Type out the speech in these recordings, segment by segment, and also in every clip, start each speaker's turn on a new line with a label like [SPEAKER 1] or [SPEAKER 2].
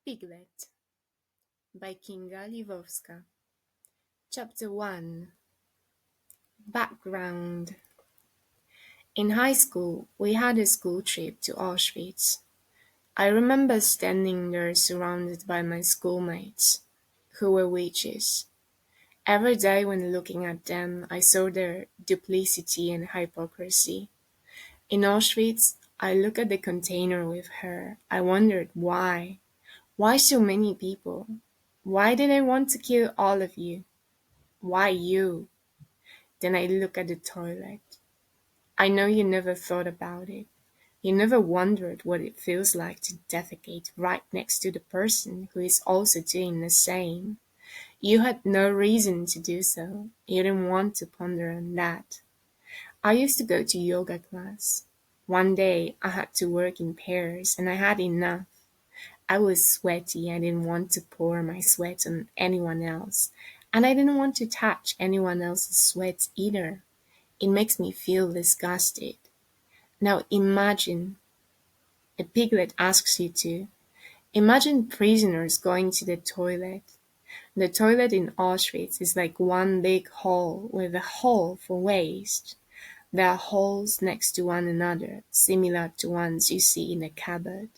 [SPEAKER 1] Piglet by Kinga Lvovska. Chapter 1. Background. In high school, we had a school trip to Auschwitz. I remember standing there surrounded by my schoolmates, who were witches. Every day when looking at them, I saw their duplicity and hypocrisy. In Auschwitz, I looked at the container with her. I wondered why. Why so many people? Why did I want to kill all of you? Why you? Then I look at the toilet. I know you never thought about it. You never wondered what it feels like to defecate right next to the person who is also doing the same. You had no reason to do so. You didn't want to ponder on that. I used to go to yoga class. One day I had to work in pairs and I had enough. I was sweaty. I didn't want to pour my sweat on anyone else. And I didn't want to touch anyone else's sweat either. It makes me feel disgusted. Now imagine, a piglet asks you to. Imagine prisoners going to the toilet. The toilet in Auschwitz is like one big hall with a hole for waste. There are holes next to one another, similar to ones you see in a cupboard.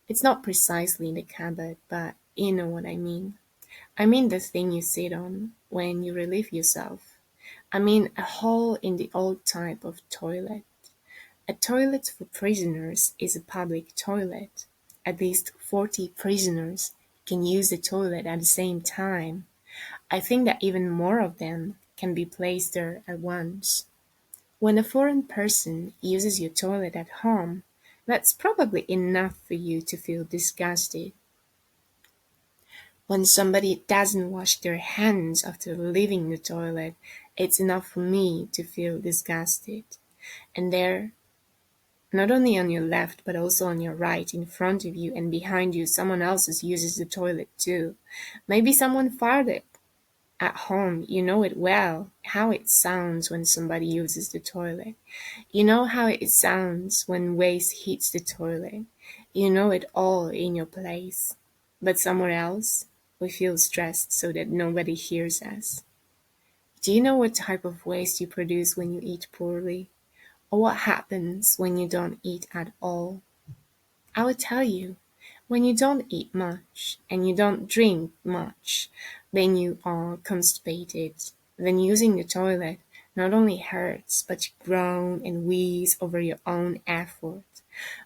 [SPEAKER 1] It's not precisely the cupboard, but you know what I mean. I mean the thing you sit on when you relieve yourself. I mean a hole in the old type of toilet. A toilet for prisoners is a public toilet. At least 40 prisoners can use the toilet at the same time. I think that even more of them can be placed there at once. When a foreign person uses your toilet at home, that's probably enough for you to feel disgusted. When somebody doesn't wash their hands after leaving the toilet, it's enough for me to feel disgusted. And there, not only on your left but also on your right, in front of you and behind you, someone else uses the toilet too. Maybe someone farted. At home, you know it well, how it sounds when somebody uses the toilet. You know how it sounds when waste hits the toilet. You know it all in your place. But somewhere else, we feel stressed so that nobody hears us. Do you know what type of waste you produce when you eat poorly? Or what happens when you don't eat at all? I will tell you. When you don't eat much and you don't drink much, then you are constipated. Then using the toilet not only hurts, but you groan and wheeze over your own effort.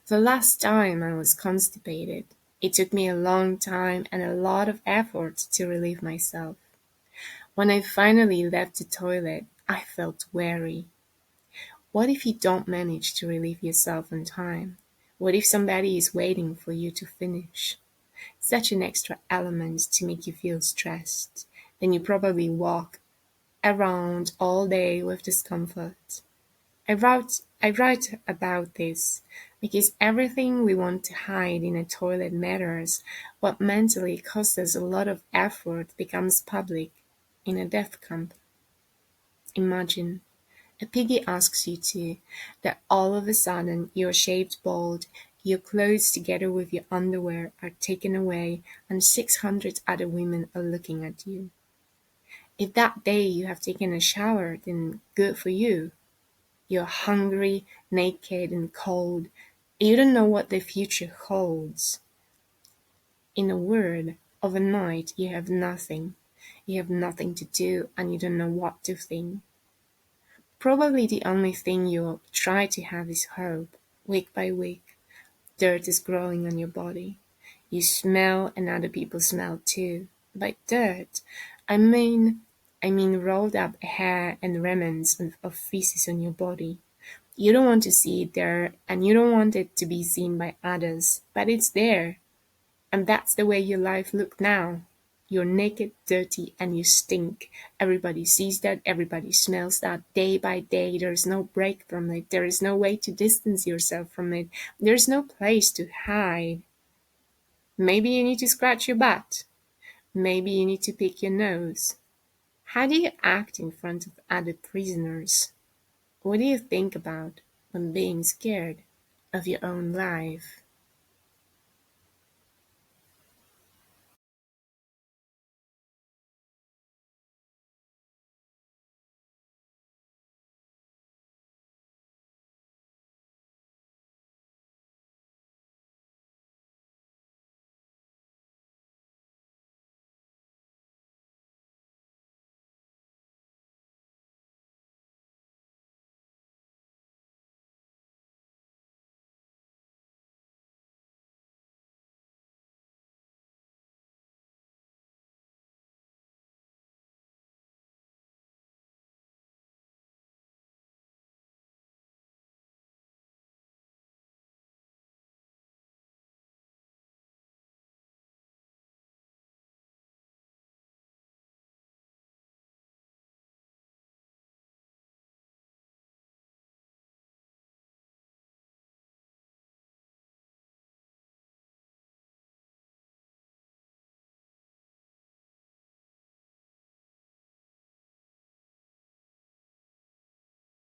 [SPEAKER 1] The last time I was constipated, it took me a long time and a lot of effort to relieve myself. When I finally left the toilet, I felt weary. What if you don't manage to relieve yourself on time? What if somebody is waiting for you to finish? Such an extra element to make you feel stressed. Then you probably walk around all day with discomfort. I write about this because everything we want to hide in a toilet matters. What mentally costs us a lot of effort becomes public in a death camp. Imagine a piggy asks you to, that all of a sudden you're shaved bald, your clothes together with your underwear are taken away, and 600 other women are looking at you. If that day you have taken a shower, then good for you. You're hungry, naked, and cold. You don't know what the future holds. In a word, overnight you have nothing. You have nothing to do, and you don't know what to think. Probably the only thing you'll try to have is hope. Week by week, dirt is growing on your body. You smell and other people smell too. By dirt, I mean rolled up hair and remnants of feces on your body. You don't want to see it there and you don't want it to be seen by others, but it's there. And that's the way your life looks now. You're naked, dirty, and you stink. Everybody sees that, everybody smells that. Day by day, there's no break from it. There is no way to distance yourself from it. There's no place to hide. Maybe you need to scratch your butt. Maybe you need to pick your nose. How do you act in front of other prisoners? What do you think about when being scared of your own life?